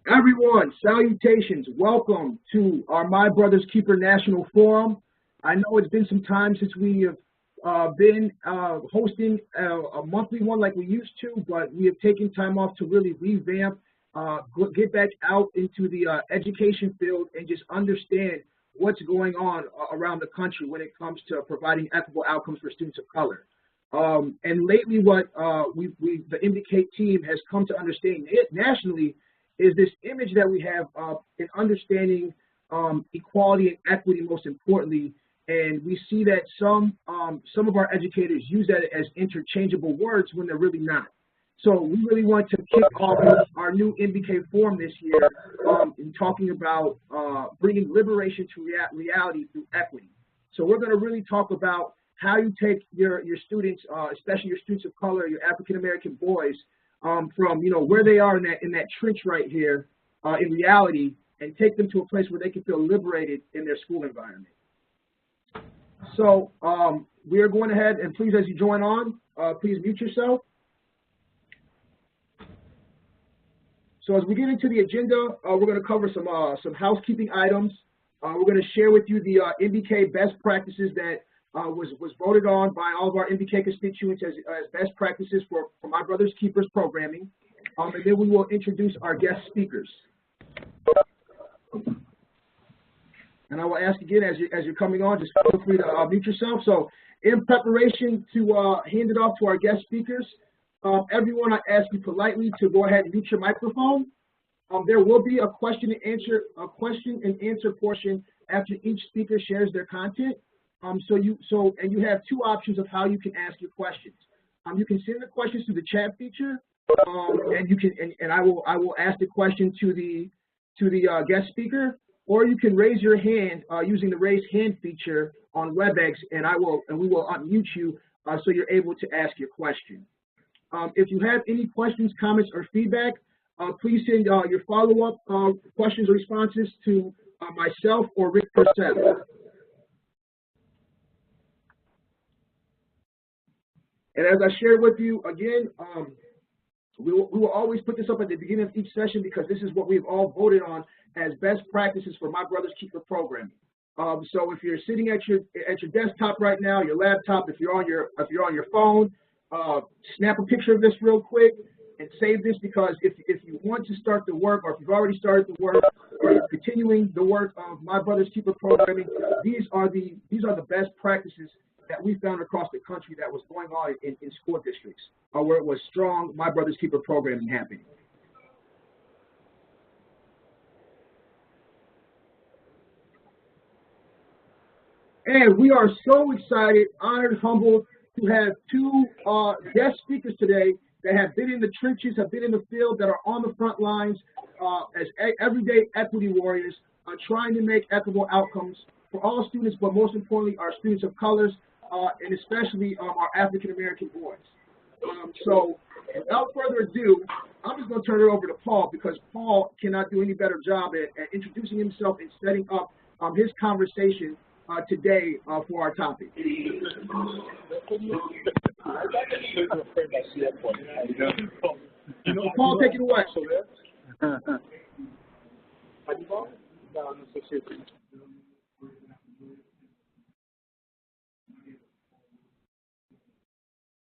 Everyone, salutations. Welcome to our My Brother's Keeper National Forum. I know it's been some time since we have been hosting a monthly one like we used to, but we have taken time off to really revamp, get back out into the education field and just understand what's going on around the country when it comes to providing equitable outcomes for students of color. And lately what the MBK team has come to understand nationally is this image that we have in understanding equality and equity most importantly, and we see that some of our educators use that as interchangeable words when they're really not. So we really want to kick off our new MBK Forum this year in talking about bringing liberation to reality through equity. So we're going to really talk about how you take your students, especially your students of color, your African American boys, from where they are in that trench right here in reality, and take them to a place where they can feel liberated in their school environment. So we are going ahead, and please, as you join on, please mute yourself. So as we get into the agenda, we're going to cover some housekeeping items. We're going to share with you the MBK best practices that was voted on by all of our MBK constituents as best practices for My Brother's Keepers programming. And then we will introduce our guest speakers. And I will ask again, as you're coming on, just feel free to mute yourself. So in preparation to hand it off to our guest speakers, everyone, I ask you politely to go ahead and mute your microphone. There will be a question and answer portion after each speaker shares their content. And you have two options of how you can ask your questions. You can send the questions through the chat feature, and I will ask the question to the guest speaker, or you can raise your hand using the raise hand feature on WebEx, and we will unmute you so you're able to ask your question. If you have any questions, comments, or feedback, please send your follow-up questions or responses to myself or Rick Purcell. And as I shared with you, again, we will always put this up at the beginning of each session because this is what we've all voted on as best practices for My Brother's Keeper programming. So if you're sitting at your desktop right now, your laptop, if you're on your phone, snap a picture of this real quick and save this, because if you want to start the work, or if you've already started the work, or you're continuing the work of My Brother's Keeper programming, these are the best practices that we found across the country that was going on in school districts where it was strong My Brother's Keeper programming happening. And we are so excited, honored, humbled to have two guest speakers today that have been in the trenches, have been in the field, that are on the front lines as everyday equity warriors, trying to make equitable outcomes for all students, but most importantly, our students of colors, and especially our African American boys. So without further ado, I'm just going to turn it over to Paul, because Paul cannot do any better job at introducing himself and setting up his conversation today for our topic. Paul, take it away.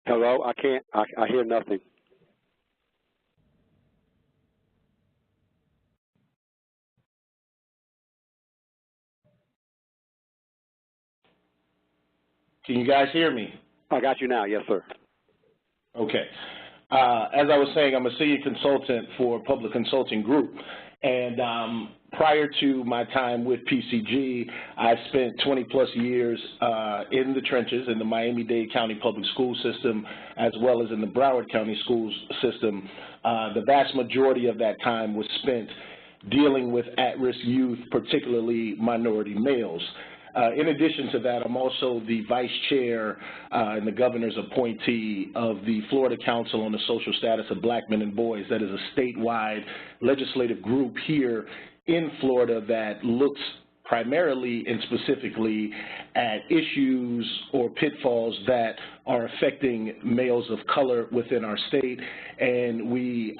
Hello, I can't. I hear nothing. Can you guys hear me? I got you now. Yes, sir. Okay. As I was saying, I'm a senior consultant for Public Consulting Group, and prior to my time with PCG, I spent 20-plus years in the trenches in the Miami-Dade County Public School System, as well as in the Broward County Schools System. The vast majority of that time was spent dealing with at-risk youth, particularly minority males. In addition to that, I'm also the vice chair and the governor's appointee of the Florida Council on the Social Status of Black Men and Boys. That is a statewide legislative group here in Florida that looks primarily and specifically at issues or pitfalls that are affecting males of color within our state. And we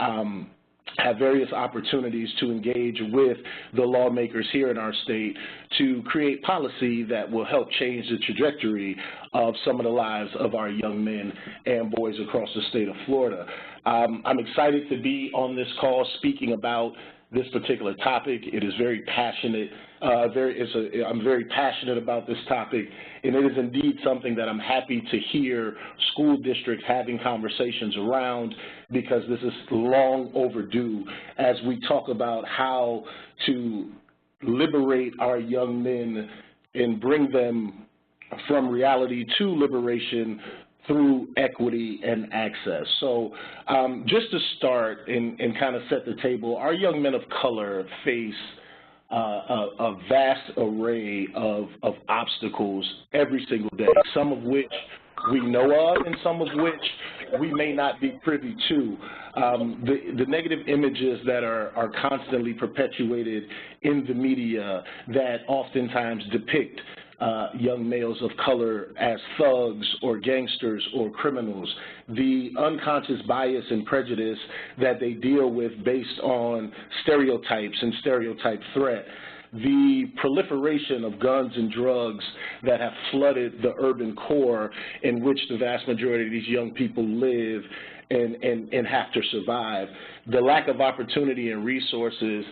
have various opportunities to engage with the lawmakers here in our state to create policy that will help change the trajectory of some of the lives of our young men and boys across the state of Florida. I'm excited to be on this call speaking about this particular topic. It is very passionate. I'm very passionate about this topic, and it is indeed something that I'm happy to hear school districts having conversations around, because this is long overdue as we talk about how to liberate our young men and bring them from reality to liberation through equity and access. So just to start and kind of set the table, our young men of color face a vast array of obstacles every single day, some of which we know of and some of which we may not be privy to. The negative images that are constantly perpetuated in the media that oftentimes depict young males of color as thugs or gangsters or criminals, the unconscious bias and prejudice that they deal with based on stereotypes and stereotype threat, the proliferation of guns and drugs that have flooded the urban core in which the vast majority of these young people live and have to survive, the lack of opportunity and resources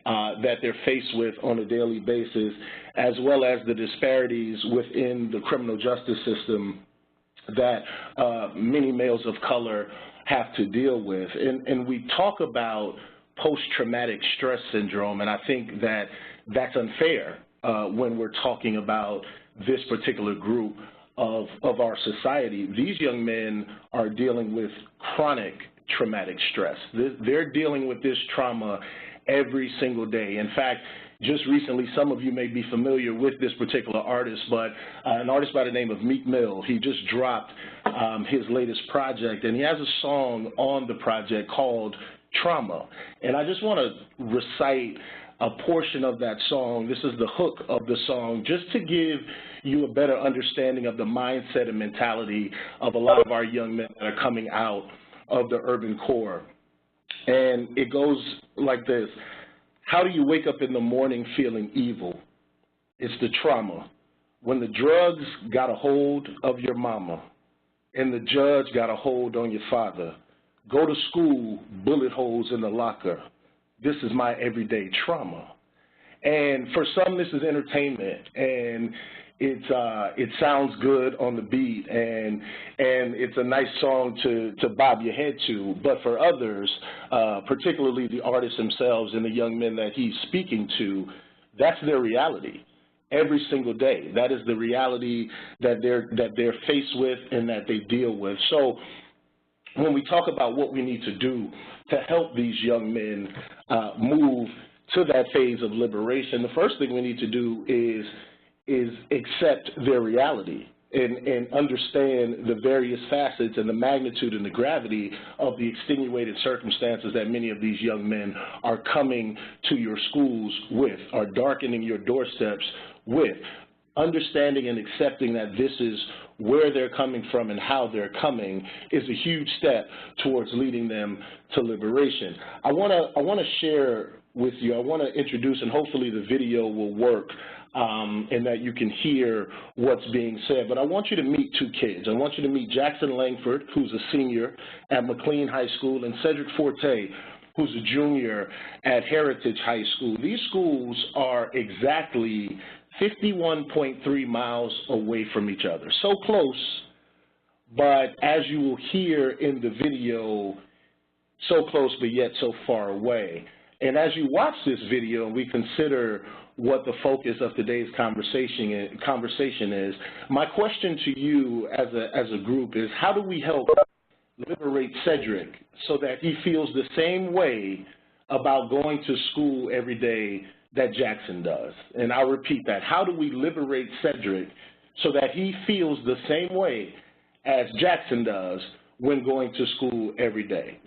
that they're faced with on a daily basis, as well as the disparities within the criminal justice system that many males of color have to deal with. And we talk about post-traumatic stress syndrome, and I think that that's unfair when we're talking about this particular group of our society. These young men are dealing with chronic traumatic stress. They're dealing with this trauma every single day. In fact, just recently, some of you may be familiar with this particular artist, but an artist by the name of Meek Mill, he just dropped his latest project, and he has a song on the project called Trauma. And I just want to recite a portion of that song. This is the hook of the song, just to give you a better understanding of the mindset and mentality of a lot of our young men that are coming out of the urban core. And it goes like this. How do you wake up in the morning feeling evil? It's the trauma. When the drugs got a hold of your mama and the judge got a hold on your father. Go to school, bullet holes in the locker. This is my everyday trauma. And for some, this is entertainment, and it sounds good on the beat, and it's a nice song to bob your head to. But for others, particularly the artists themselves and the young men that he's speaking to, that's their reality every single day. That is the reality that they're faced with and that they deal with. So when we talk about what we need to do to help these young men move to that phase of liberation, the first thing we need to do is accept their reality and understand the various facets and the magnitude and the gravity of the extenuated circumstances that many of these young men are coming to your schools with, are darkening your doorsteps with. Understanding and accepting that this is where they're coming from and how they're coming is a huge step towards leading them to liberation. I want to share with you, I want to introduce, and hopefully the video will work and that you can hear what's being said. But I want you to meet two kids. I want you to meet Jackson Langford, who's a senior at McLean High School, and Cedric Forte, who's a junior at Heritage High School. These schools are exactly 51.3 miles away from each other. So close, but as you will hear in the video, so close but yet so far away. And as you watch this video and we consider what the focus of today's conversation is, my question to you as a group is, how do we help liberate Cedric so that he feels the same way about going to school every day that Jackson does? And I'll repeat that. How do we liberate Cedric so that he feels the same way as Jackson does when going to school every day?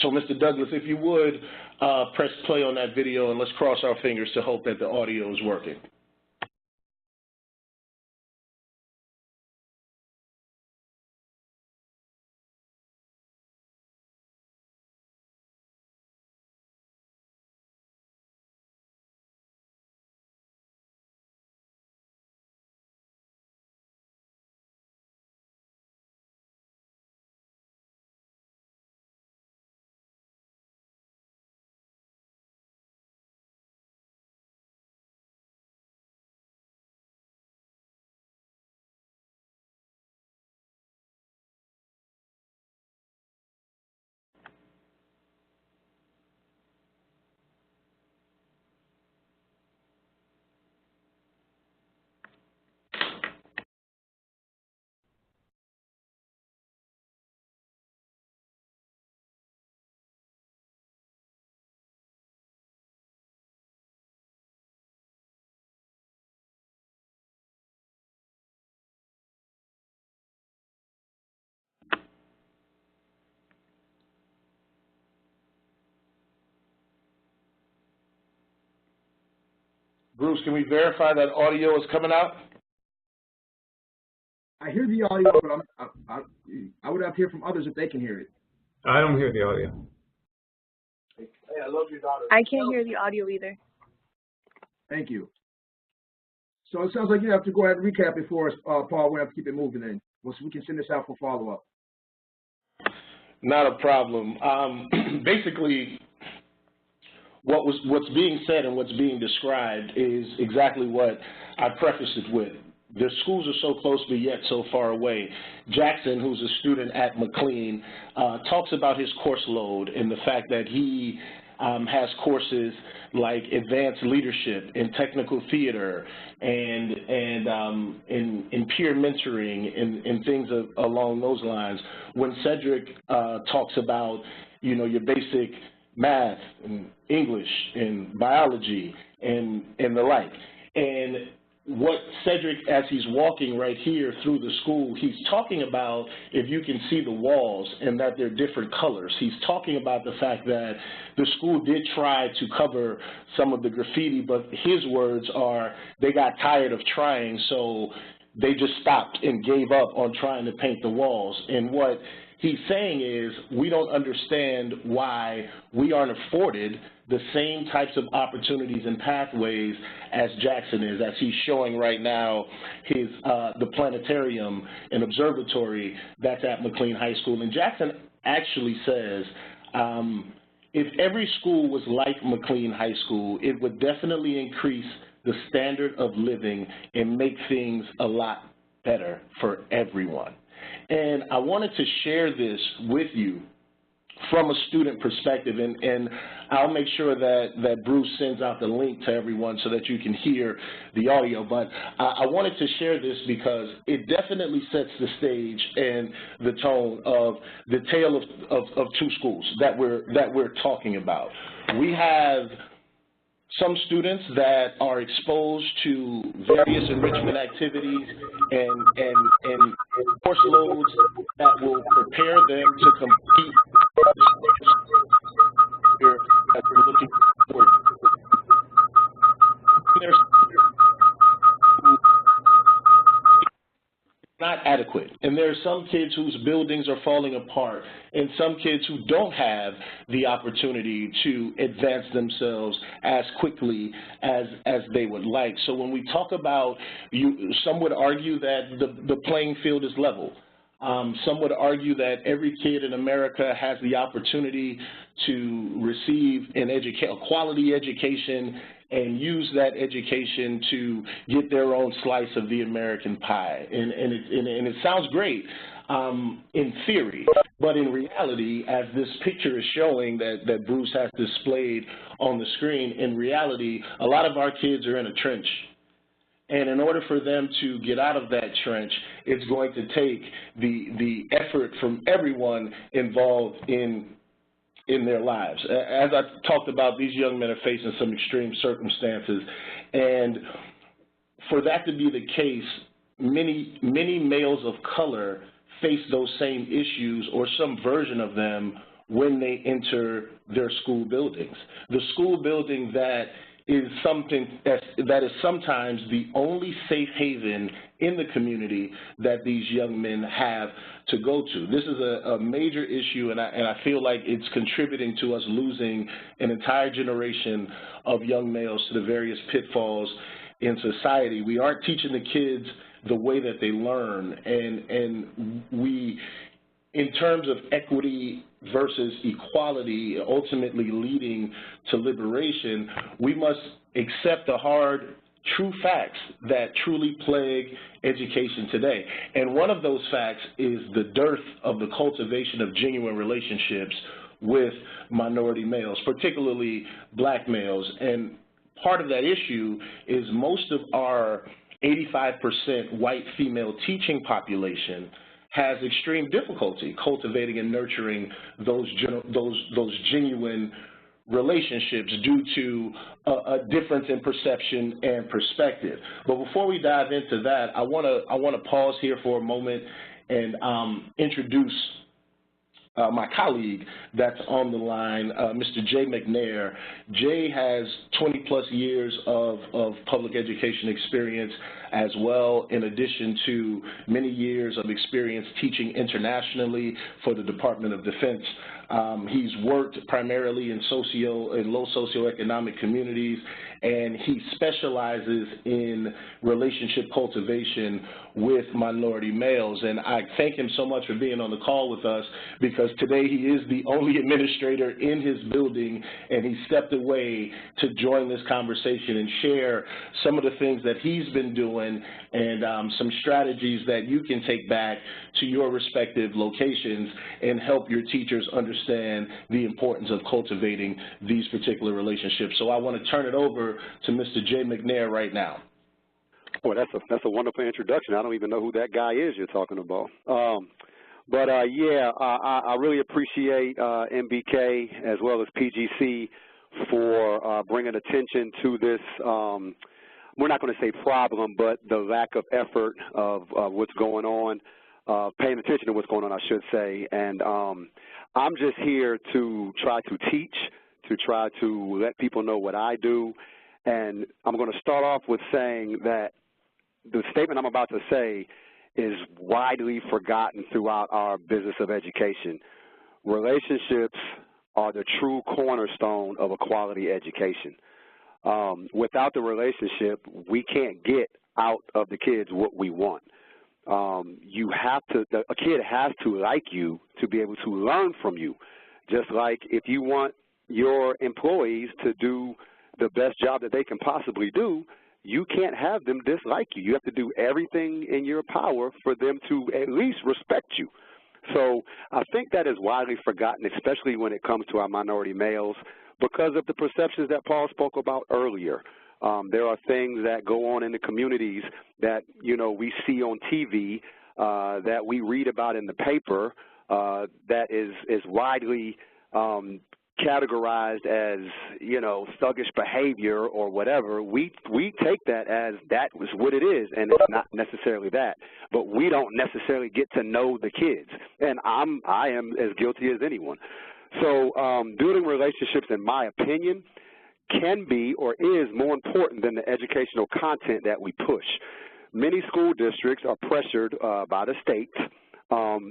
So, Mr. Douglas, if you would, press play on that video, and let's cross our fingers to hope that the audio is working. Bruce, can we verify that audio is coming out? I hear the audio, but I would have to hear from others if they can hear it. I don't hear the audio. Hey, I love your daughter. I can't hear the audio either. Thank you. So it sounds like you have to go ahead and recap it for us, Paul. We have to keep it moving then. So we can send this out for follow-up. Not a problem. Basically, what's being said and what's being described is exactly what I prefaced it with. The schools are so close but yet so far away. Jackson, who's a student at McLean, talks about his course load and the fact that he has courses like advanced leadership in technical theater and in peer mentoring and things along those lines. When Cedric talks about, you know, your basic math and English and biology and the like. And what Cedric, as he's walking right here through the school, he's talking about, if you can see the walls and that they're different colors, he's talking about the fact that the school did try to cover some of the graffiti, but his words are they got tired of trying, so they just stopped and gave up on trying to paint the walls. And what he's saying is we don't understand why we aren't afforded the same types of opportunities and pathways as Jackson is, as he's showing right now his the planetarium and observatory that's at McLean High School. And Jackson actually says, if every school was like McLean High School, it would definitely increase the standard of living and make things a lot better for everyone. And I wanted to share this with you from a student perspective, and I'll make sure that Bruce sends out the link to everyone so that you can hear the audio. But I wanted to share this because it definitely sets the stage and the tone of the tale of two schools that we're talking about. We have some students that are exposed to various enrichment activities and course loads that will prepare them to compete that we're looking for. There's not adequate. And there are some kids whose buildings are falling apart and some kids who don't have the opportunity to advance themselves as quickly as they would like. So when we talk about, some would argue that the playing field is level. Some would argue that every kid in America has the opportunity to receive a quality education and use that education to get their own slice of the American pie. And it sounds great in theory, but in reality, as this picture is showing that Bruce has displayed on the screen, in reality, a lot of our kids are in a trench. And in order for them to get out of that trench, it's going to take the effort from everyone involved in their lives. As I talked about, these young men are facing some extreme circumstances, and for that to be the case, many males of color face those same issues or some version of them when they enter their school buildings. The school building that is something that is sometimes the only safe haven in the community that these young men have to go to. This is a major issue, and I feel like it's contributing to us losing an entire generation of young males to the various pitfalls in society. We aren't teaching the kids the way that they learn, and we, in terms of equity versus equality, ultimately leading to liberation, we must accept the hard, true facts that truly plague education today. And one of those facts is the dearth of the cultivation of genuine relationships with minority males, particularly black males. And part of that issue is most of our 85% white female teaching population has extreme difficulty cultivating and nurturing those genuine relationships due to a difference in perception and perspective. But before we dive into that, I want to pause here for a moment and introduce my colleague that's on the line, Mr. Jay McNair. Jay has 20-plus years of public education experience as well, in addition to many years of experience teaching internationally for the Department of Defense. He's worked primarily in low socioeconomic communities, and he specializes in relationship cultivation with minority males. And I thank him so much for being on the call with us, because today he is the only administrator in his building, and he stepped away to join this conversation and share some of the things that he's been doing and some strategies that you can take back to your respective locations and help your teachers understand the importance of cultivating these particular relationships. So I want to turn it over to Mr. Jay McNair right now. Boy, that's a wonderful introduction. I don't even know who that guy is you're talking about. Yeah, I really appreciate MBK as well as PGC for bringing attention to this, we're not going to say problem, but the lack of effort of what's going on, paying attention to what's going on, I should say. And I'm just here to try to teach, to try to let people know what I do. And I'm going to start off with saying that the statement I'm about to say is widely forgotten throughout our business of education. Relationships are the true cornerstone of a quality education. Without the relationship, we can't get out of the kids what we want. You have to, a kid has to like you to be able to learn from you. Just like if you want your employees to do the best job that they can possibly do, you can't have them dislike you. You have to do everything in your power for them to at least respect you. So I think that is widely forgotten, especially when it comes to our minority males, because of the perceptions that Paul spoke about earlier. There are things that go on in the communities that, you know, we see on TV, that we read about in the paper, that is widely categorized as, you know, thuggish behavior or whatever. We take that as that was what it is, and it's not necessarily that. But we don't necessarily get to know the kids, and I am as guilty as anyone. So building relationships, in my opinion, can be or is more important than the educational content that we push. Many school districts are pressured by the state.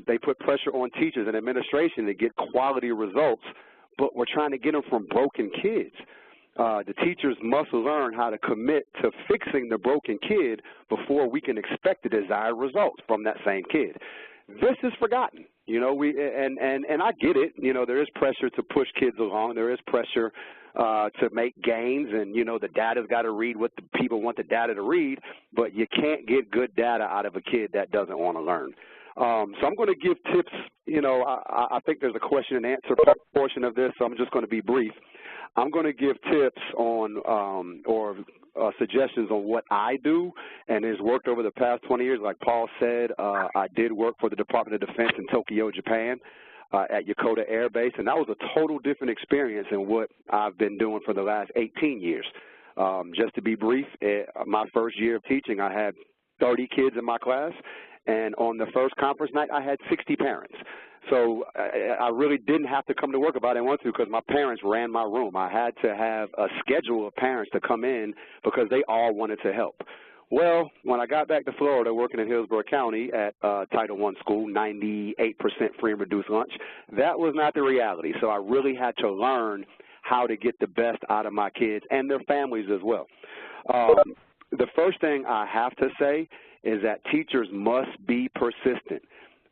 They put pressure on teachers and administration to get quality results, but we're trying to get them from broken kids. The teachers must learn how to commit to fixing the broken kid before we can expect the desired results from that same kid. This is forgotten. You know, and I get it. You know, there is pressure to push kids along. There is pressure to make gains, and, you know, the data's got to read what the people want the data to read, but you can't get good data out of a kid that doesn't want to learn. So I'm going to give tips. You know, I think there's a question and answer portion of this, so I'm just going to be brief. I'm going to give tips on suggestions on what I do, and has worked over the past 20 years. Like Paul said, I did work for the Department of Defense in Tokyo, Japan, at Yokota Air Base, and that was a total different experience than what I've been doing for the last 18 years. Just to be brief, my first year of teaching, I had 30 kids in my class, and on the first conference night, I had 60 parents. So I really didn't have to come to work if I didn't want to, because my parents ran my room. I had to have a schedule of parents to come in because they all wanted to help. Well, when I got back to Florida, working in Hillsborough County at Title I school, 98% free and reduced lunch, that was not the reality. So I really had to learn how to get the best out of my kids and their families as well. The first thing I have to say is that teachers must be persistent.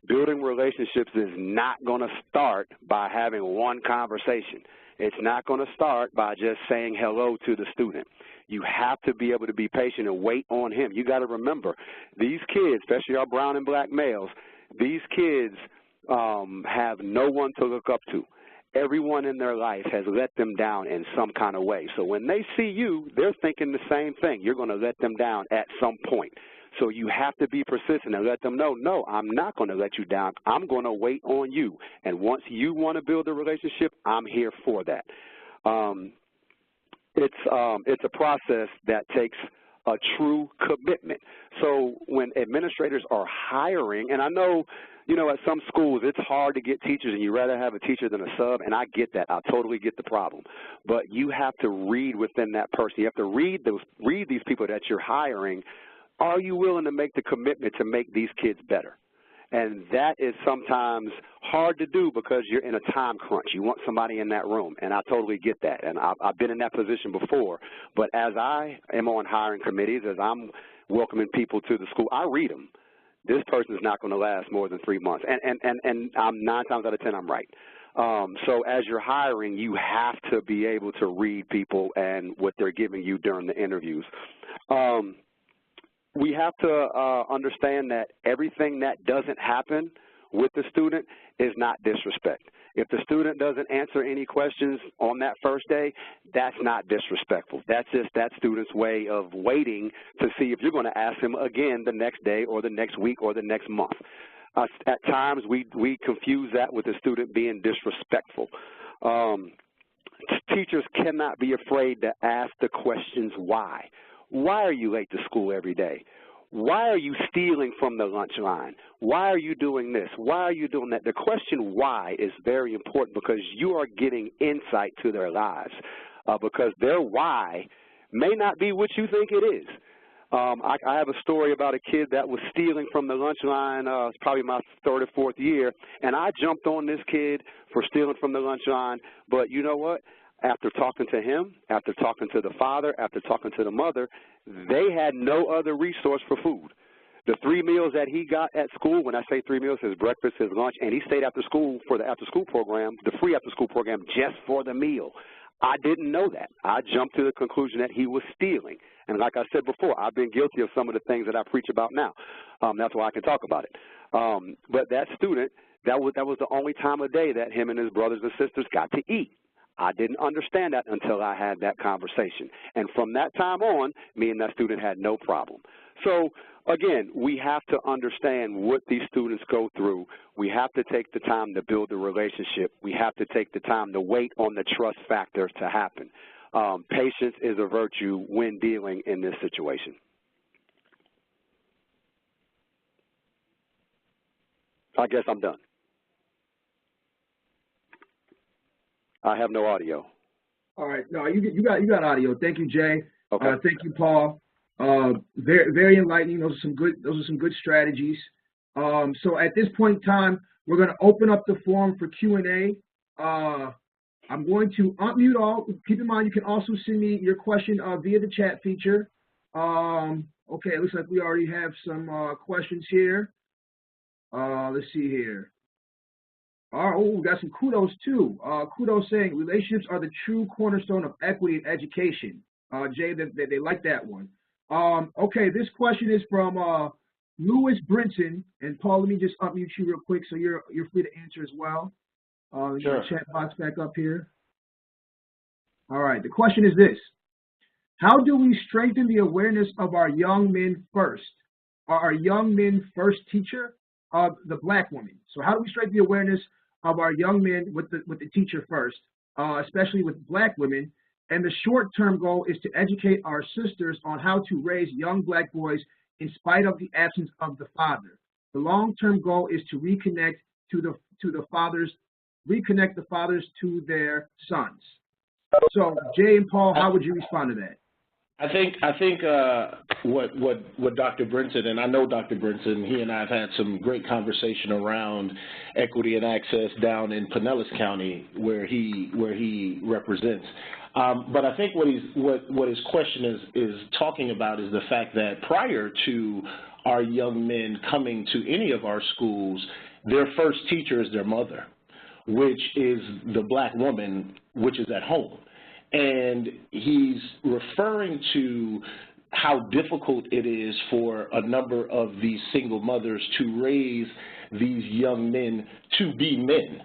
Building relationships is not going to start by having one conversation. It's not going to start by just saying hello to the student. You have to be able to be patient and wait on him. You got to remember, these kids, especially our brown and black males, these kids have no one to look up to. Everyone in their life has let them down in some kind of way. So when they see you, they're thinking the same thing. You're going to let them down at some point. So you have to be persistent and let them know, no, I'm not going to let you down. I'm going to wait on you. And once you want to build a relationship, I'm here for that. It's a process that takes a true commitment. So when administrators are hiring, and I know, you know, at some schools it's hard to get teachers and you'd rather have a teacher than a sub, and I get that. I totally get the problem. But you have to read within that person. You have to read these people that you're hiring. Are you willing to make the commitment to make these kids better? And that is sometimes hard to do because you're in a time crunch. You want somebody in that room, and I totally get that. And I've been in that position before. But as I am on hiring committees, as I'm welcoming people to the school, I read them. This person is not going to last more than 3 months. And I'm 9 times out of 10, I'm right. So as you're hiring, you have to be able to read people and what they're giving you during the interviews. We have to understand that everything that doesn't happen with the student is not disrespect. If the student doesn't answer any questions on that first day, that's not disrespectful. That's just that student's way of waiting to see if you're going to ask him again the next day or the next week or the next month. At times, we confuse that with the student being disrespectful. Teachers cannot be afraid to ask the questions why. Why are you late to school every day? Why are you stealing from the lunch line? Why are you doing this? Why are you doing that? The question why is very important because you are getting insight to their lives because their why may not be what you think it is. I have a story about a kid that was stealing from the lunch line. It's probably my 3rd or 4th year, and I jumped on this kid for stealing from the lunch line. But you know what? After talking to him, after talking to the father, after talking to the mother, they had no other resource for food. The 3 meals that he got at school, when I say 3 meals, his breakfast, his lunch, and he stayed after school for the after-school program, the free after-school program, just for the meal. I didn't know that. I jumped to the conclusion that he was stealing. And like I said before, I've been guilty of some of the things that I preach about now. That's why I can talk about it. But that student, that was the only time of day that him and his brothers and sisters got to eat. I didn't understand that until I had that conversation. And from that time on, me and that student had no problem. So, again, we have to understand what these students go through. We have to take the time to build the relationship. We have to take the time to wait on the trust factor to happen. Patience is a virtue when dealing in this situation. I guess I'm done. I have no audio. All right. No, you got audio. Thank you, Jay. Okay. Thank you, Paul. Very, very enlightening. Those are some good strategies. So at this point in time, we're going to open up the forum for Q&A. I'm going to unmute all. Keep in mind, you can also send me your question via the chat feature. Okay, it looks like we already have some questions here. Let's see here. Oh, we got some kudos too. Kudos saying relationships are the true cornerstone of equity in education. Jay, they like that one. Okay, this question is from Lewis Brinson, and Paul, let me just unmute you real quick so you're free to answer as well. Sure. Chat box back up here. All right, the question is this: how do we strengthen the awareness of our young men first? Our young men first teacher of the Black woman. So how do we strengthen the awareness of our young men with the teacher first, especially with Black women? And the short-term goal is to educate our sisters on how to raise young Black boys in spite of the absence of the father. The long-term goal is to reconnect the fathers to their sons. So, Jay and Paul, how would you respond to that? I think what Dr. Brinson, and I know Dr. Brinson, he and I have had some great conversation around equity and access down in Pinellas County, where he represents. But I think what his question is talking about is the fact that prior to our young men coming to any of our schools, their first teacher is their mother, which is the Black woman, which is at home. And he's referring to how difficult it is for a number of these single mothers to raise these young men to be men.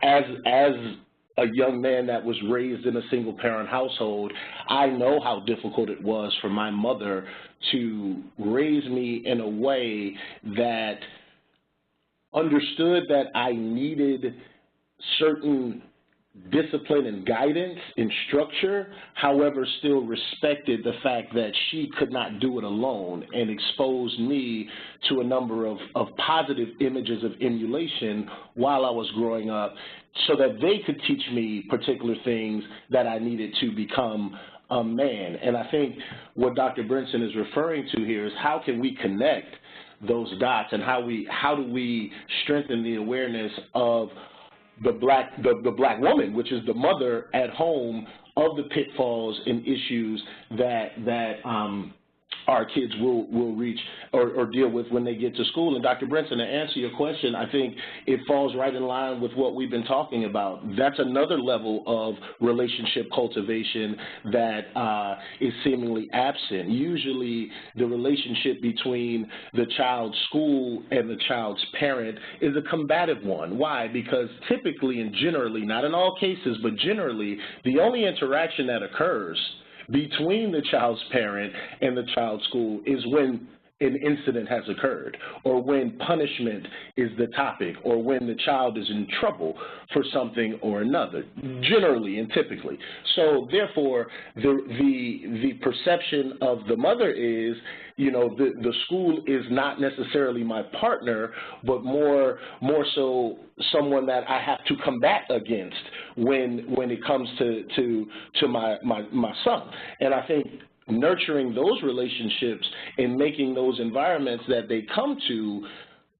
As a young man that was raised in a single-parent household, I know how difficult it was for my mother to raise me in a way that understood that I needed certain discipline and guidance and structure, however, still respected the fact that she could not do it alone, and exposed me to a number of positive images of emulation while I was growing up, so that they could teach me particular things that I needed to become a man. And I think what Dr. Brinson is referring to here is how can we connect those dots, and how do we strengthen the awareness of the black woman, which is the mother at home, of the pitfalls and issues that our kids will reach or deal with when they get to school. And Dr. Brinson, to answer your question, I think it falls right in line with what we've been talking about. That's another level of relationship cultivation that is seemingly absent. Usually the relationship between the child's school and the child's parent is a combative one. Why? Because typically and generally, not in all cases, but generally, the only interaction that occurs between the child's parent and the child's school is when an incident has occurred, or when punishment is the topic, or when the child is in trouble for something or another, generally and typically. So therefore, the perception of the mother is, you know, the school is not necessarily my partner, but more so someone that I have to combat against when it comes to my son. And I think nurturing those relationships and making those environments that they come to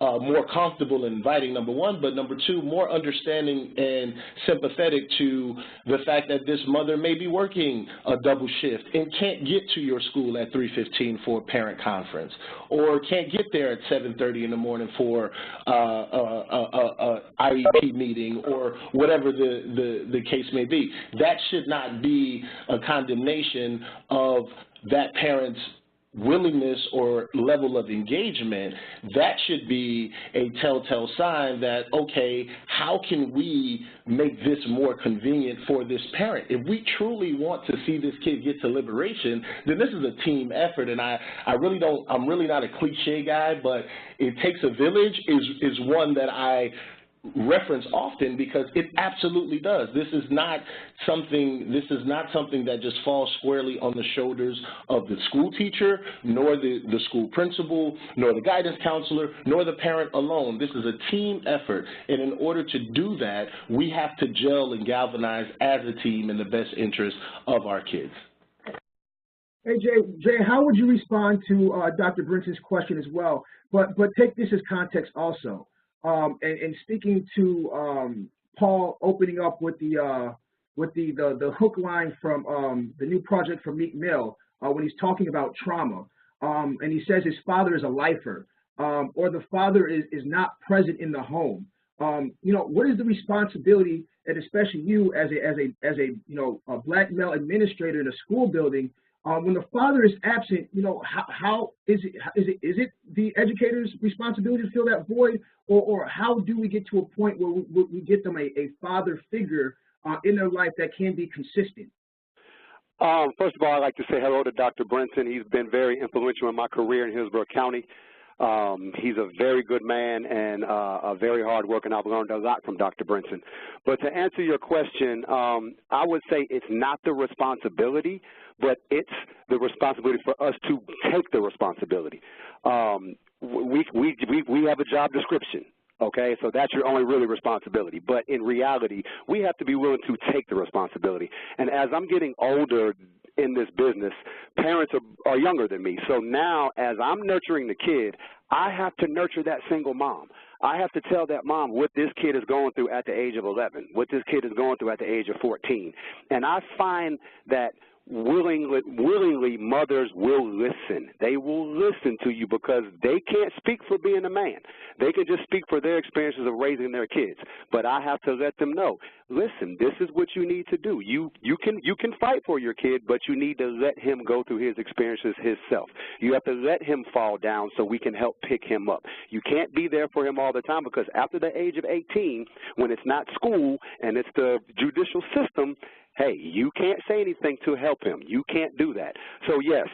more comfortable and inviting, number one, but number two, more understanding and sympathetic to the fact that this mother may be working a double shift and can't get to your school at 3:15 for a parent conference, or can't get there at 7:30 in the morning for a IEP meeting, or whatever the case may be. That should not be a condemnation of that parent's willingness or level of engagement. That should be a telltale sign that, okay, how can we make this more convenient for this parent? If we truly want to see this kid get to liberation, then this is a team effort. And I'm really not a cliche guy, but it takes a village is one that I reference often, because it absolutely does. This is not something that just falls squarely on the shoulders of the school teacher, nor the school principal, nor the guidance counselor, nor the parent alone. This is a team effort, and in order to do that, we have to gel and galvanize as a team in the best interest of our kids. Hey, Jay, how would you respond to Dr. Brinson's question as well? But take this as context also. And speaking to Paul opening up with the hook line from the new project from Meek Mill when he's talking about trauma, and he says his father is a lifer, or the father is not present in the home. You know, what is the responsibility, and especially you as a black male administrator in a school building, when the father is absent? You know, how is it the educator's responsibility to fill that void, or how do we get to a point where we get them a father figure in their life that can be consistent? First of all, I'd like to say hello to Dr. Brinson. He's been very influential in my career in Hillsborough County. He's a very good man and a very hard worker, and I've learned a lot from Dr. Brinson. But to answer your question, I would say it's not the responsibility, but it's the responsibility for us to take the responsibility. We have a job description, okay? So that's your only really responsibility. But in reality, we have to be willing to take the responsibility. And as I'm getting older in this business, parents are younger than me. So now as I'm nurturing the kid, I have to nurture that single mom. I have to tell that mom what this kid is going through at the age of 11, what this kid is going through at the age of 14. And I find that willingly mothers will listen. They will listen to you because they can't speak for being a man. They can just speak for their experiences of raising their kids. But I have to let them know, listen, this is what you need to do. You can fight for your kid, but you need to let him go through his experiences himself. You have to let him fall down so we can help pick him up. You can't be there for him all the time, because after the age of 18, when it's not school and it's the judicial system, hey, you can't say anything to help him. You can't do that. So yes,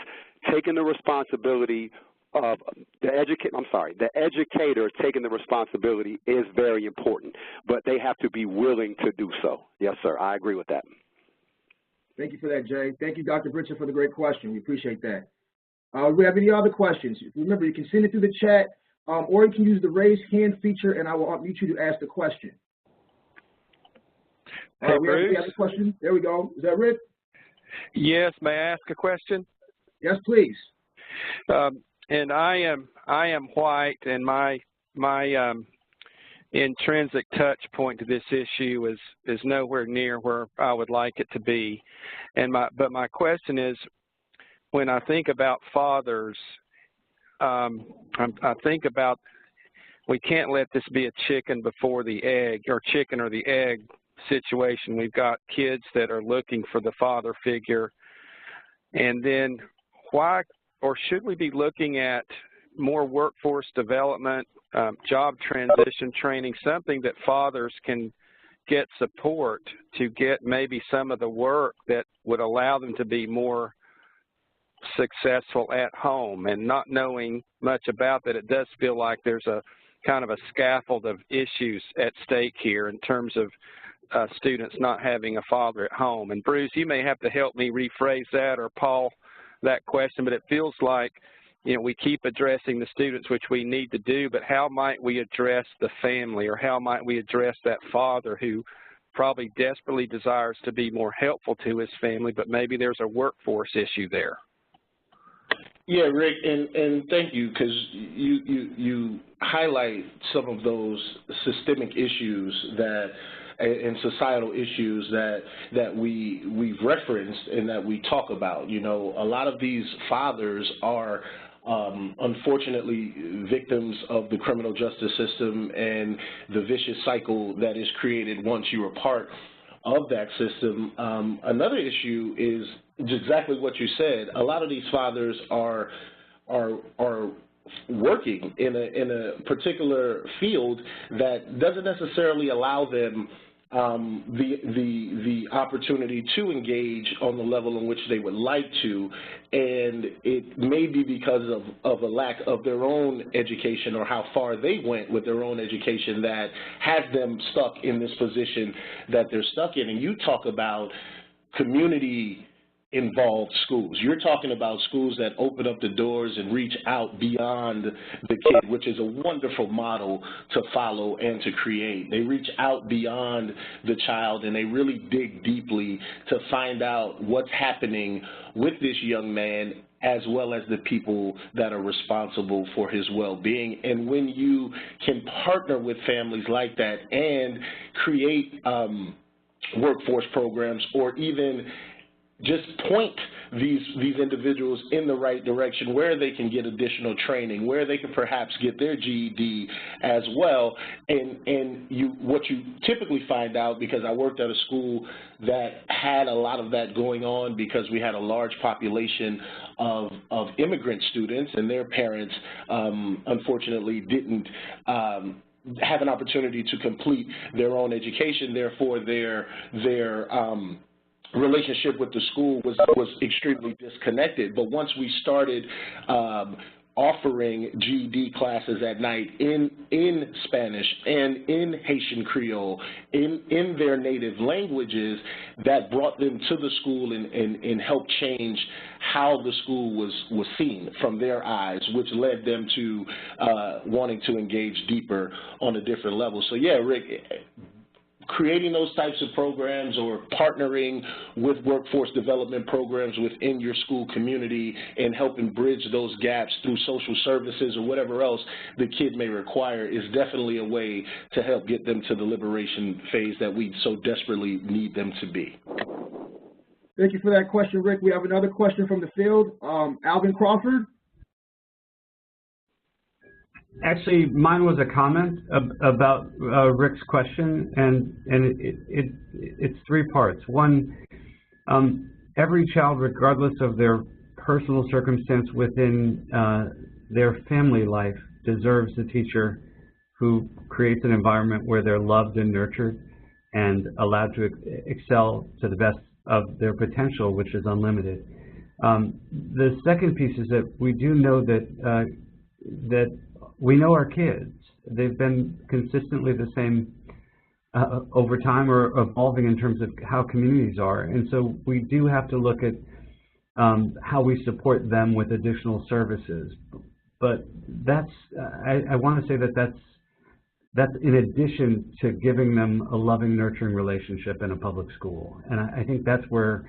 taking the responsibility of the educator taking the responsibility is very important, but they have to be willing to do so. Yes, sir, I agree with that. Thank you for that, Jay. Thank you, Dr. Britcher, for the great question. We appreciate that. Do we have any other questions? Remember, you can send it through the chat, or you can use the raise hand feature, and I will unmute you to ask the question. Hey, we have a question. There we go. Is that Rick? Yes. May I ask a question? Yes, please. And I am white, and my intrinsic touch point to this issue is nowhere near where I would like it to be. But my question is, when I think about fathers, I think about we can't let this be a chicken before the egg, or chicken or the egg situation. We've got kids that are looking for the father figure, and then why, or should we be looking at more workforce development, job transition training, something that fathers can get support to get maybe some of the work that would allow them to be more successful at home? And not knowing much about that, it does feel like there's a kind of a scaffold of issues at stake here in terms of students not having a father at home. And Bruce, you may have to help me rephrase that, or Paul, that question, but it feels like, you know, we keep addressing the students, which we need to do, but how might we address the family, or how might we address that father who probably desperately desires to be more helpful to his family, but maybe there's a workforce issue there? Yeah, Rick, and thank you, because you highlight some of those systemic issues that and societal issues that we've referenced and that we talk about. You know, a lot of these fathers are unfortunately victims of the criminal justice system and the vicious cycle that is created once you're a part of that system. Another issue is exactly what you said. A lot of these fathers are working in a particular field that doesn't necessarily allow them the opportunity to engage on the level in which they would like to, and it may be because of a lack of their own education, or how far they went with their own education, that has them stuck in this position that they're stuck in. And you talk about community involved schools. You're talking about schools that open up the doors and reach out beyond the kid, which is a wonderful model to follow and to create. They reach out beyond the child, and they really dig deeply to find out what's happening with this young man, as well as the people that are responsible for his well-being. And when you can partner with families like that and create workforce programs, or even just point these individuals in the right direction, where they can get additional training, where they can perhaps get their GED as well. And what you typically find out, because I worked at a school that had a lot of that going on, because we had a large population of immigrant students, and their parents unfortunately didn't have an opportunity to complete their own education. Therefore, their relationship with the school was extremely disconnected. But once we started offering GED classes at night in Spanish and in Haitian Creole, in their native languages, that brought them to the school and helped change how the school was seen from their eyes, which led them to wanting to engage deeper on a different level. So yeah, Rick, creating those types of programs, or partnering with workforce development programs within your school community, and helping bridge those gaps through social services or whatever else the kid may require, is definitely a way to help get them to the liberation phase that we so desperately need them to be. Thank you for that question, Rick. We have another question from the field. Alvin Crawford. Actually, mine was a comment about Rick's question, and it's three parts. One, every child, regardless of their personal circumstance within their family life, deserves a teacher who creates an environment where they're loved and nurtured and allowed to excel to the best of their potential, which is unlimited. The second piece is that we do know that that we know our kids. They've been consistently the same over time or evolving in terms of how communities are. And so we do have to look at how we support them with additional services. But that's, I want to say that that's in addition to giving them a loving, nurturing relationship in a public school. And I think that's where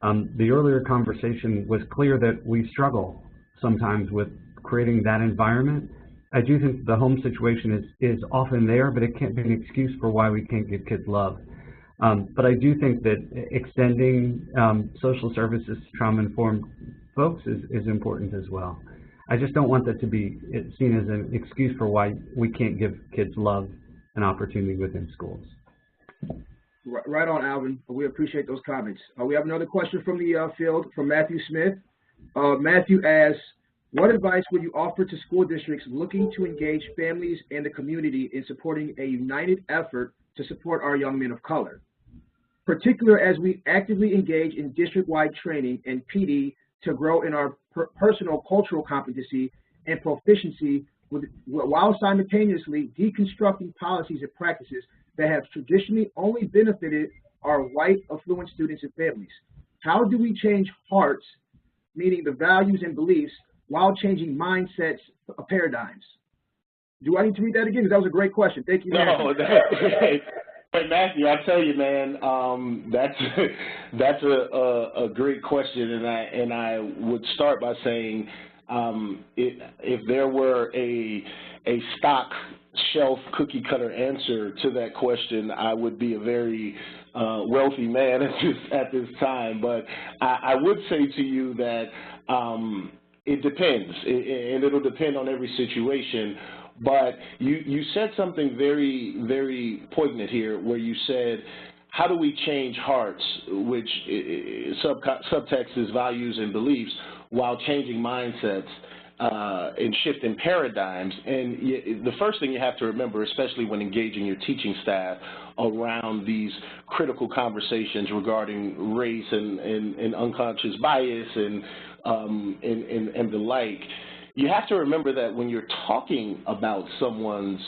the earlier conversation was clear that we struggle sometimes with creating that environment. I do think the home situation is often there, but it can't be an excuse for why we can't give kids love. But I do think that extending social services to trauma-informed folks is important as well. I just don't want that to be seen as an excuse for why we can't give kids love and opportunity within schools. Right on, Alvin. We appreciate those comments. We have another question from the field from Matthew Smith. Matthew asks, what advice would you offer to school districts looking to engage families and the community in supporting a united effort to support our young men of color, particularly as we actively engage in district-wide training and PD to grow in our personal cultural competency and proficiency while simultaneously deconstructing policies and practices that have traditionally only benefited our white affluent students and families? How do we change hearts, meaning the values and beliefs, while changing mindsets, paradigms? Do I need to read that again? That was a great question. Thank you, Matthew. No, Hey, Matthew, I tell you, man, that's a great question, and I would start by saying, if there were a stock shelf cookie cutter answer to that question, I would be a very wealthy man at this time. But I would say to you that it depends, and it'll depend on every situation. But you said something very, very poignant here, where you said, how do we change hearts, which subtext is values and beliefs, while changing mindsets and shifting paradigms? And the first thing you have to remember, especially when engaging your teaching staff around these critical conversations regarding race and unconscious bias and the like, you have to remember that when you're talking about someone's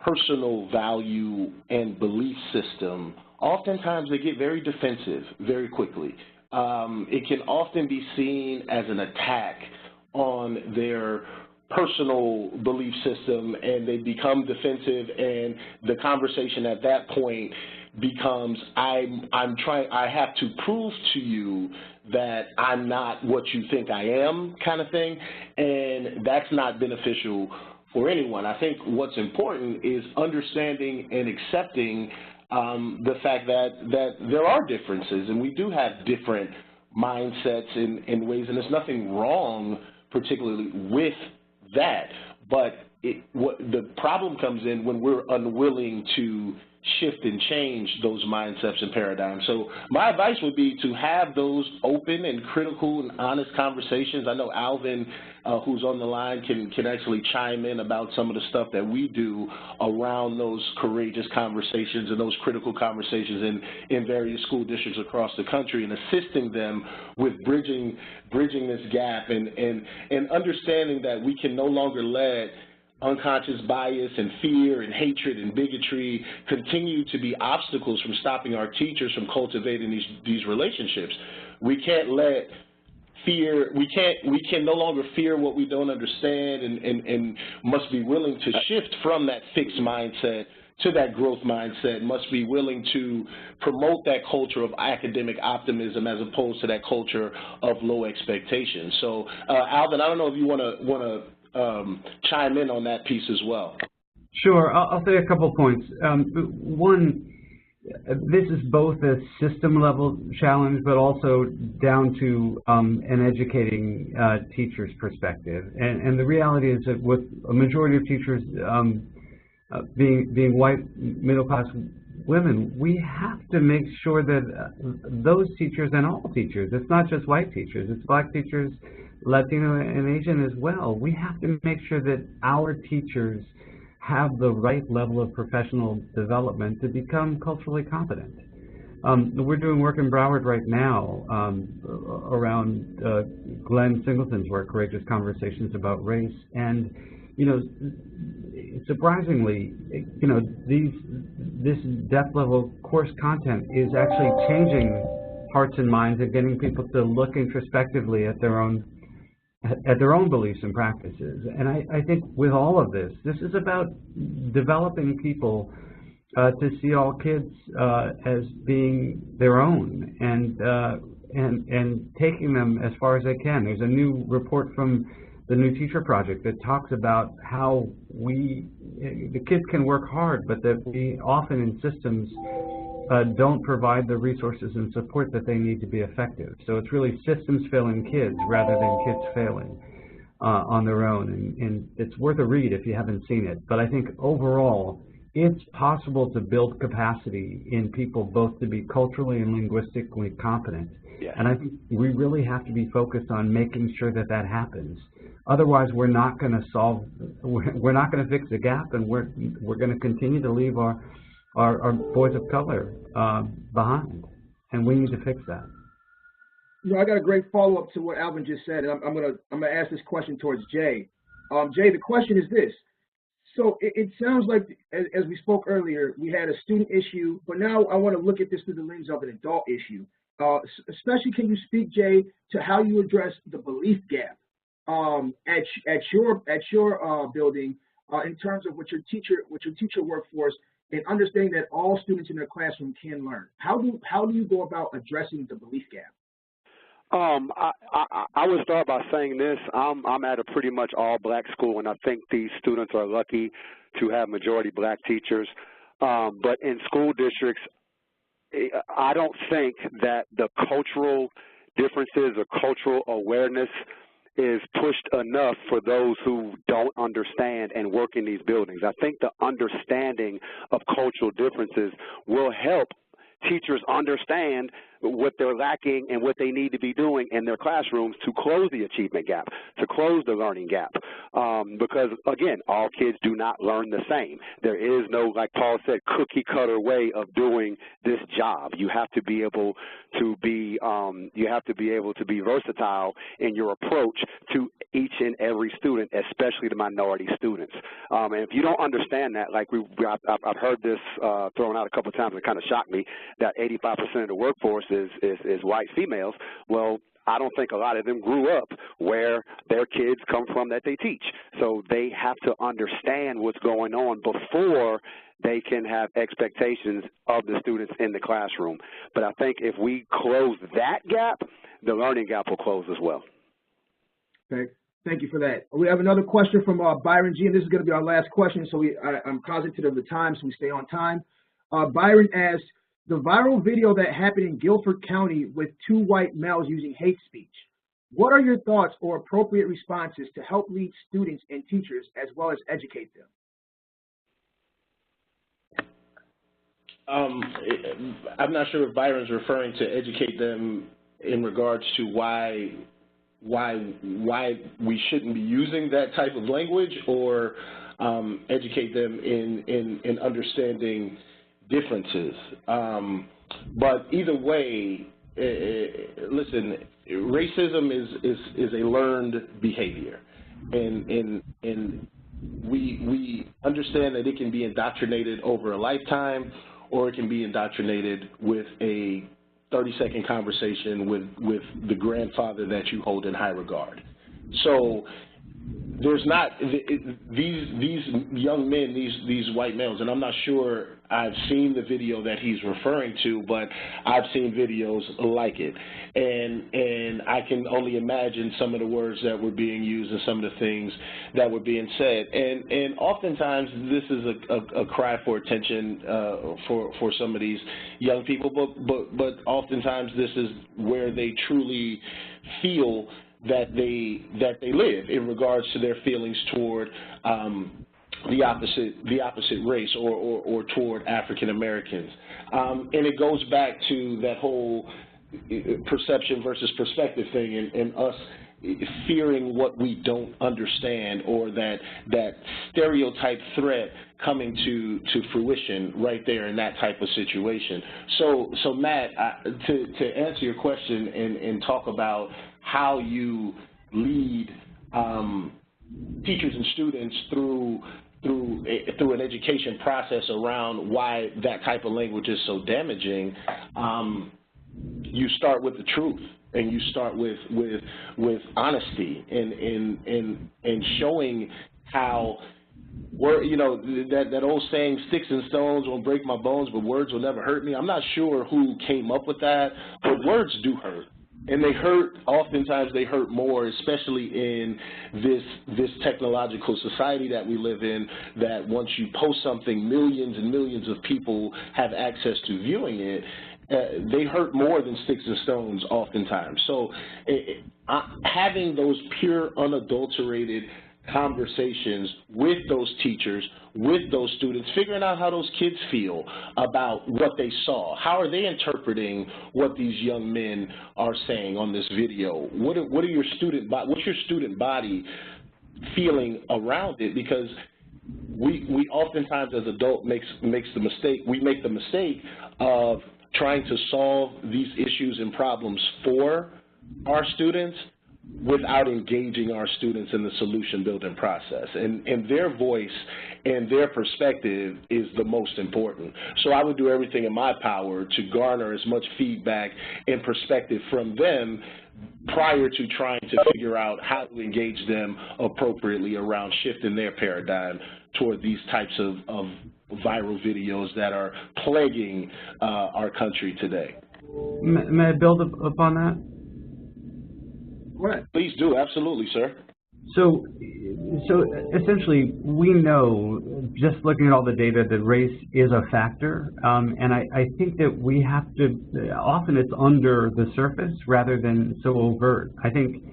personal value and belief system, oftentimes they get very defensive very quickly. It can often be seen as an attack on their personal belief system, and they become defensive, and the conversation at that point becomes, I have to prove to you that I'm not what you think I am, kind of thing, and that's not beneficial for anyone. I think what's important is understanding and accepting the fact that there are differences, and we do have different mindsets in ways, and there's nothing wrong particularly with that, but what the problem comes in when we're unwilling to shift and change those mindsets and paradigms. So my advice would be to have those open and critical and honest conversations. I know Alvin, who's on the line, can actually chime in about some of the stuff that we do around those courageous conversations and those critical conversations in various school districts across the country, and assisting them with bridging this gap and understanding that we can no longer let unconscious bias and fear and hatred and bigotry continue to be obstacles from stopping our teachers from cultivating these relationships. We can't let fear, we can no longer fear what we don't understand, and must be willing to shift from that fixed mindset to that growth mindset, must be willing to promote that culture of academic optimism as opposed to that culture of low expectations. So Alvin, I don't know if you want to chime in on that piece as well. Sure, I'll say a couple points. One, this is both a system level challenge, but also down to an educating teacher's perspective. And the reality is that with a majority of teachers being white middle class women, we have to make sure that those teachers, and all teachers, it's not just white teachers, it's black teachers, Latino and Asian as well, we have to make sure that our teachers have the right level of professional development to become culturally competent. We're doing work in Broward right now around Glenn Singleton's work, Courageous Conversations About Race, and surprisingly, this depth level course content is actually changing hearts and minds and getting people to look introspectively at their own beliefs and practices. And I think with all of this, this is about developing people to see all kids as being their own and taking them as far as they can. There's a new report from the New Teacher Project that talks about how the kids can work hard, but that we often in systems don't provide the resources and support that they need to be effective. So it's really systems failing kids rather than kids failing on their own. And it's worth a read if you haven't seen it. But I think overall, it's possible to build capacity in people both to be culturally and linguistically competent. Yeah. And I think we really have to be focused on making sure that that happens. Otherwise, we're not going to fix the gap, and we're going to continue to leave our boys of color behind, and we need to fix that. I got a great follow-up to what Alvin just said, and I'm gonna ask this question towards Jay. Jay, the question is this. So it sounds like, as we spoke earlier, we had a student issue, but now I want to look at this through the lens of an adult issue. Especially, can you speak, Jay, to how you address the belief gap at your building in terms of what your teacher workforce, and understanding that all students in their classroom can learn? How do you go about addressing the belief gap? I would start by saying this. I'm at a pretty much all-black school, and I think these students are lucky to have majority black teachers. But in school districts, I don't think that the cultural differences or cultural awareness is pushed enough for those who don't understand and work in these buildings. I think the understanding of cultural differences will help teachers understand what they're lacking and what they need to be doing in their classrooms to close the achievement gap, to close the learning gap. Because, again, all kids do not learn the same. There is no, like Paul said, cookie-cutter way of doing this job. You have to be able to be versatile in your approach to each and every student, especially the minority students. And if you don't understand that, like I've heard this thrown out a couple of times, it kind of shocked me, that 85% of the workforce is white females. Well, I don't think a lot of them grew up where their kids come from that they teach. So they have to understand what's going on before they can have expectations of the students in the classroom. But I think if we close that gap, the learning gap will close as well. Okay. Thank you for that. We have another question from Byron G, and this is going to be our last question, so I'm cognizant of the time, so we stay on time. Byron asks, the viral video that happened in Guilford County with 2 white males using hate speech, what are your thoughts or appropriate responses to help lead students and teachers as well as educate them? I'm not sure if Byron's referring to educate them in regards to why we shouldn't be using that type of language, or educate them in understanding differences. But either way, listen, racism is a learned behavior, and we understand that it can be indoctrinated over a lifetime, or it can be indoctrinated with a 30-second conversation with the grandfather that you hold in high regard. So there's not these young men, these white males, and I'm not sure I've seen the video that he's referring to, but I've seen videos like it, and I can only imagine some of the words that were being used and some of the things that were being said, and oftentimes this is a cry for attention for some of these young people, but oftentimes this is where they truly feel that they live in regards to their feelings toward the opposite race or toward African Americans, and it goes back to that whole perception versus perspective thing, and us fearing what we don't understand, or that stereotype threat coming to fruition right there in that type of situation. So Matt, to answer your question and talk about how you lead teachers and students through an education process around why that type of language is so damaging, you start with the truth, and you start with honesty and showing how that old saying, sticks and stones won't break my bones, but words will never hurt me. I'm not sure who came up with that, but words do hurt. And they hurt, oftentimes they hurt more, especially in this technological society that we live in, that once you post something, millions and millions of people have access to viewing it. They hurt more than sticks and stones oftentimes. So having those pure, unadulterated conversations with those teachers, with those students, figuring out how those kids feel about what they saw. How are they interpreting what these young men are saying on this video? What's your student body feeling around it? Because we oftentimes as adults make the mistake of trying to solve these issues and problems for our students without engaging our students in the solution building process. And their voice and their perspective is the most important. So I would do everything in my power to garner as much feedback and perspective from them prior to trying to figure out how to engage them appropriately around shifting their paradigm toward these types of viral videos that are plaguing our country today. May I build upon that? Go ahead. Please do, absolutely, sir. So essentially, we know, just looking at all the data, that race is a factor, and I think that we have to, often it's under the surface rather than so overt. I think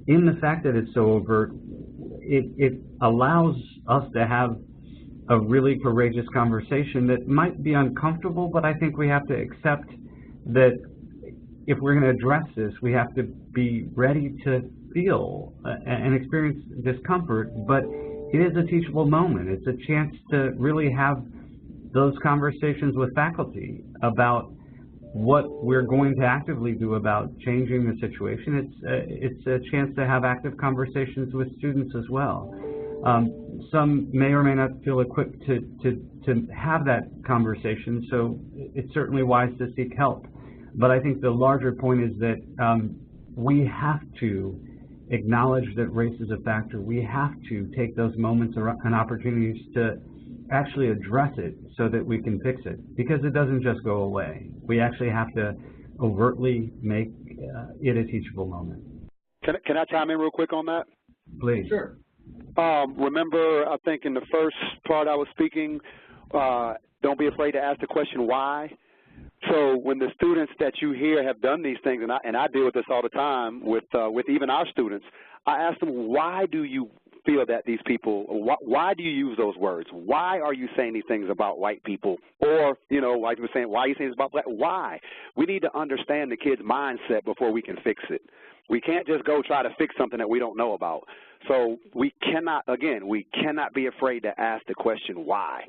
in the fact that it's so overt, it allows us to have a really courageous conversation that might be uncomfortable, but I think we have to accept that if we're going to address this, we have to be ready to feel and experience discomfort, but it is a teachable moment. It's a chance to really have those conversations with faculty about what we're going to actively do about changing the situation. It's a chance to have active conversations with students as well. Some may or may not feel equipped to have that conversation, so it's certainly wise to seek help. But I think the larger point is that we have to acknowledge that race is a factor. We have to take those moments and opportunities to actually address it so that we can fix it, because it doesn't just go away. We actually have to overtly make it a teachable moment. Can I chime in real quick on that? Please. Sure. Remember, I think in the first part I was speaking, don't be afraid to ask the question why. So when the students that you hear have done these things, and I deal with this all the time with even our students, I ask them, why do you feel that these people, why do you use those words? Why are you saying these things about white people? Or, like you were saying, why are you saying this about black? Why? We need to understand the kid's mindset before we can fix it. We can't just go try to fix something that we don't know about. So we cannot be afraid to ask the question why.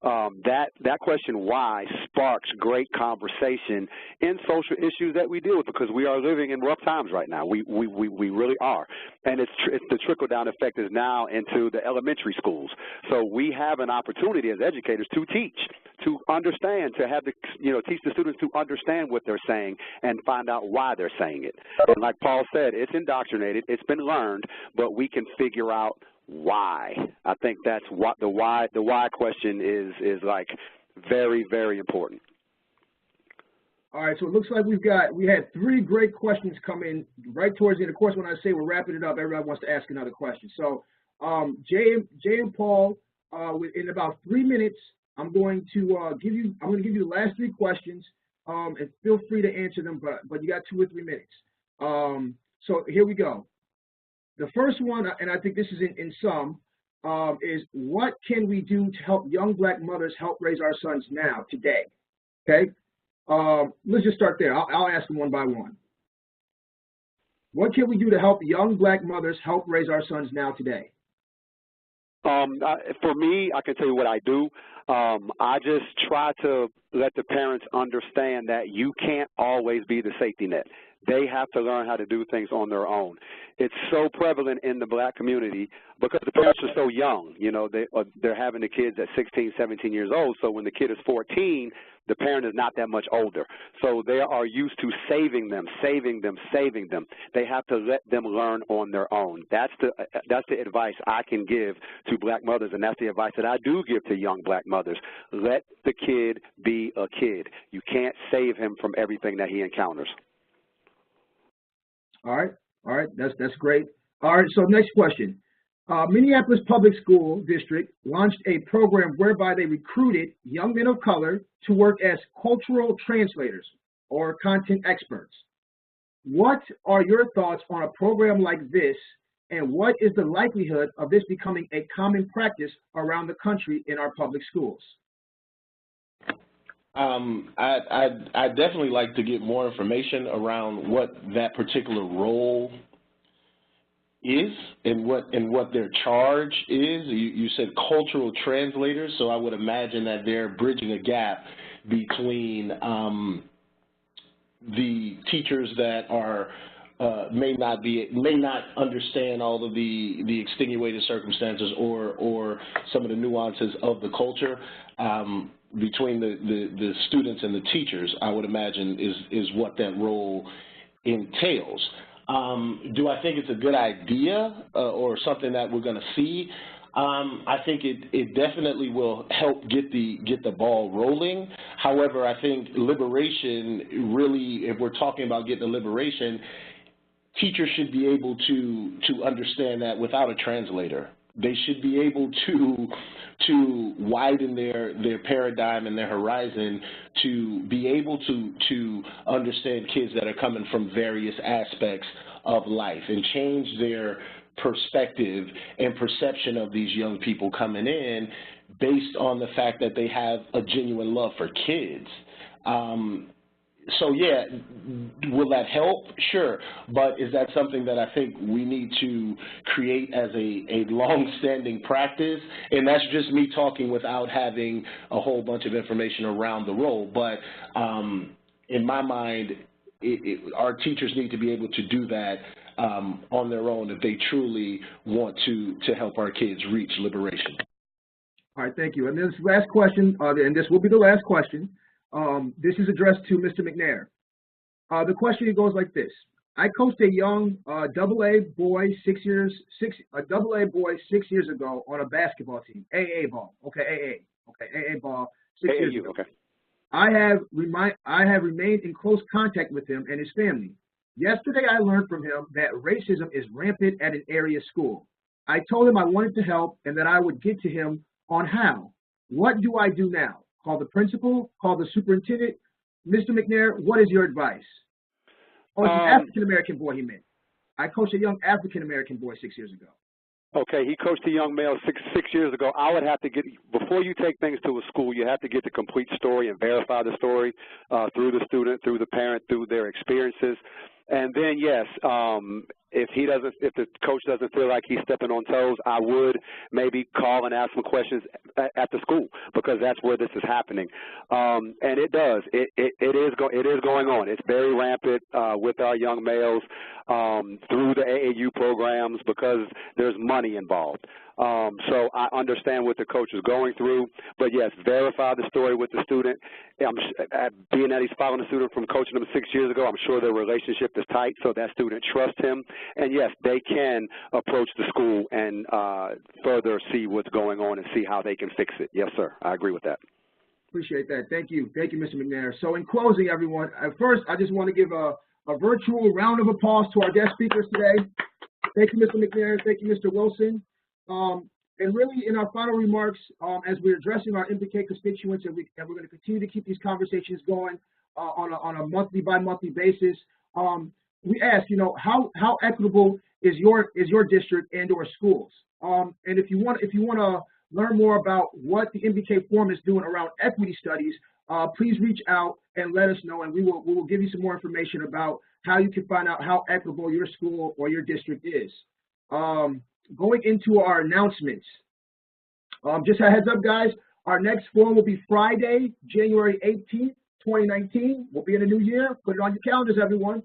That question why sparks great conversation in social issues that we deal with, because we are living in rough times right now. We really are, and it's the trickle down effect is now into the elementary schools. So we have an opportunity as educators to teach, to understand, to have teach the students to understand what they're saying and find out why they're saying it. And like Paul said, it's indoctrinated, it's been learned, but we can figure out why. I think that's what the why question is like very, very important. All right, so it looks like we had 3 great questions come in right towards the end. Of course, when I say we're wrapping it up, everybody wants to ask another question. So Jay and Paul, in about 3 minutes, I'm going to give you the last 3 questions, and feel free to answer them, but you got 2 or 3 minutes. So here we go. The first one, and I think this is in sum, is what can we do to help young black mothers help raise our sons now, today? Okay? Let's just start there. I'll ask them one by one. What can we do to help young black mothers help raise our sons now today? For me, I can tell you what I do. I just try to let the parents understand that you can't always be the safety net. They have to learn how to do things on their own. It's so prevalent in the black community because the parents are so young. You know, they're having the kids at 16, 17 years old. So when the kid is 14, the parent is not that much older. So they are used to saving them. They have to let them learn on their own. That's the advice I can give to black mothers, and that's the advice that I do give to young black mothers. Let the kid be a kid. You can't save him from everything that he encounters. All right, that's great. All right, so next question. Minneapolis Public School District launched a program whereby they recruited young men of color to work as cultural translators or content experts. What are your thoughts on a program like this, and what is the likelihood of this becoming a common practice around the country in our public schools? I'd definitely like to get more information around what that particular role is and what their charge is. You said cultural translators, so I would imagine that they're bridging a gap between the teachers that are may not understand all of the extenuating circumstances or some of the nuances of the culture. Between the students and the teachers, I would imagine is what that role entails. Do I think it's a good idea or something that we're going to see? I think it definitely will help get the ball rolling. However, I think liberation really, if we're talking about getting the liberation, teachers should be able to understand that without a translator. They should be able to widen their paradigm and their horizon to be able to understand kids that are coming from various aspects of life and change their perspective and perception of these young people coming in based on the fact that they have a genuine love for kids. So yeah, will that help? Sure, but is that something that I think we need to create as a long-standing practice? And that's just me talking without having a whole bunch of information around the role. But in my mind, our teachers need to be able to do that on their own if they truly want to help our kids reach liberation. All right, thank you. And this last question, and this will be the last question. This is addressed to Mr. McNair. The question goes like this. I coached a young AA boy 6 years ago on a basketball team, AA ball. Okay, AA ball 6 years ago. Okay. I have remained in close contact with him and his family. Yesterday, I learned from him that racism is rampant at an area school. I told him I wanted to help and that I would get to him on how. What do I do now? Call the principal, call the superintendent. Mr. McNair, what is your advice? Oh, it's an African-American boy he meant. I coached a young African-American boy 6 years ago. Okay, he coached a young male six years ago. I would have to get, before you take things to a school, you have to get the complete story and verify the story through the student, through the parent, through their experiences. And then, yes, if the coach doesn't feel like he's stepping on toes, I would maybe call and ask some questions at the school, because that's where this is happening. And it does. It is going on. It's very rampant with our young males through the AAU programs because there's money involved. So I understand what the coach is going through, but yes, verify the story with the student. Being that he's following the student from coaching him 6 years ago, I'm sure their relationship is tight, so that student trusts him. And yes, they can approach the school and further see what's going on and see how they can fix it. Yes, sir, I agree with that. Appreciate that. Thank you, Mr. McNair. So in closing, everyone, first, I just want to give a virtual round of applause to our guest speakers today. Thank you, Mr. McNair. Thank you, Mr. Wilson. And really, in our final remarks, as we're addressing our MBK constituents, and we're going to continue to keep these conversations going on a monthly by monthly basis, we ask, how equitable is your district and or schools? And if you want to learn more about what the MBK Forum is doing around equity studies, please reach out and let us know, and we will give you some more information about how you can find out how equitable your school or your district is. Going into our announcements, just a heads up, guys, our next forum will be Friday, January 18th, 2019. We'll be in a new year. Put it on your calendars, everyone.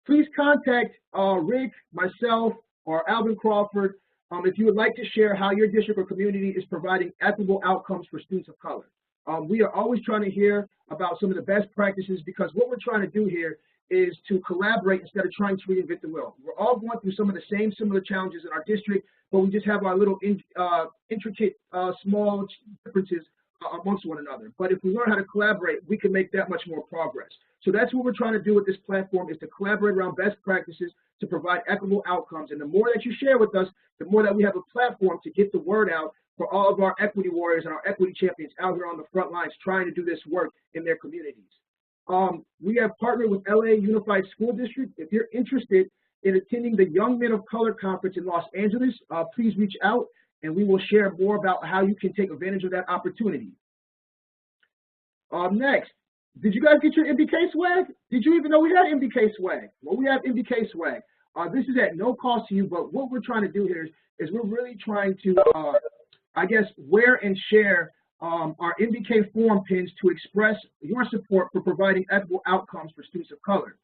Please contact Rick, myself, or Alvin Crawford if you would like to share how your district or community is providing equitable outcomes for students of color. We are always trying to hear about some of the best practices, because what we're trying to do here is to collaborate instead of trying to reinvent the wheel. We're all going through some of the same similar challenges in our district, but we just have our little intricate, small differences amongst one another. But if we learn how to collaborate, we can make that much more progress. So that's what we're trying to do with this platform, is to collaborate around best practices to provide equitable outcomes. And the more that you share with us, the more that we have a platform to get the word out for all of our equity warriors and our equity champions out here on the front lines trying to do this work in their communities. We have partnered with LA Unified School District. If you're interested in attending the Young Men of Color Conference in Los Angeles, please reach out and we will share more about how you can take advantage of that opportunity. Next, did you guys get your MBK swag? Did you even know we had MBK swag? Well, we have MBK swag. This is at no cost to you, but what we're trying to do here is we're really trying to, I guess, wear and share our MBK Forum pins to express your support for providing equitable outcomes for students of color.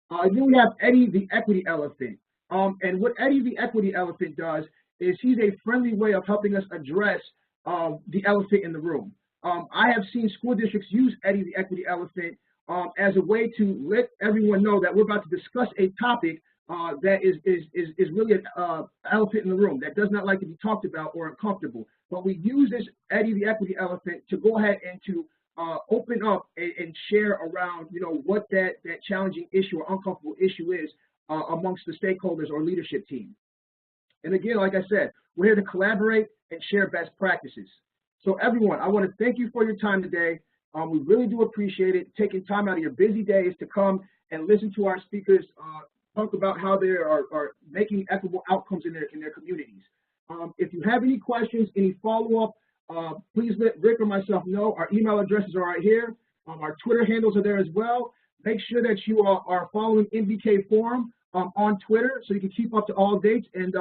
Then we have Eddie the Equity Elephant. And what Eddie the Equity Elephant does is he's a friendly way of helping us address the elephant in the room. I have seen school districts use Eddie the Equity Elephant as a way to let everyone know that we're about to discuss a topic that is really an elephant in the room that does not like to be talked about or uncomfortable. But we use this Eddie the Equity Elephant to go ahead and to open up and share around, you know, what that challenging issue or uncomfortable issue is amongst the stakeholders or leadership team. And again, like I said, we're here to collaborate and share best practices. So everyone, I want to thank you for your time today. We really do appreciate it, taking time out of your busy days to come and listen to our speakers talk about how they are making equitable outcomes in their communities. If you have any questions, any follow-up, please let Rick or myself know. Our email addresses are right here. Our Twitter handles are there as well. Make sure that you are following MBK Forum on Twitter so you can keep up to all dates. And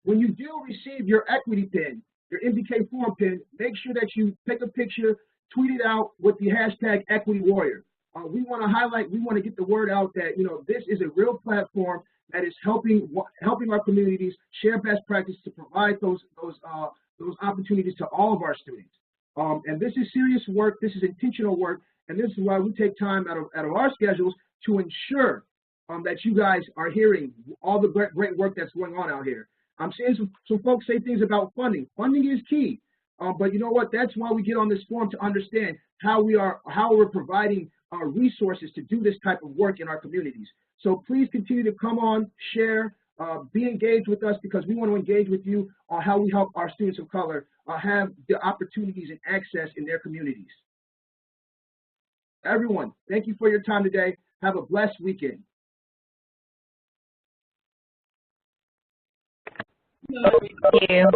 when you do receive your equity pin, your MBK Forum pin, make sure that you take a picture, tweet it out with the hashtag Equity Warrior. We want to highlight, we want to get the word out that, you know, this is a real platform that is helping our communities share best practices to provide those opportunities to all of our students. And this is serious work, this is intentional work, and this is why we take time out of our schedules to ensure that you guys are hearing all the great work that's going on out here. I'm seeing some folks say things about funding. Funding is key, but you know what? That's why we get on this forum, to understand how we're providing resources to do this type of work in our communities. So please continue to come on, share, be engaged with us, because we want to engage with you on how we help our students of color have the opportunities and access in their communities. Everyone, thank you for your time today. Have a blessed weekend. Thank you.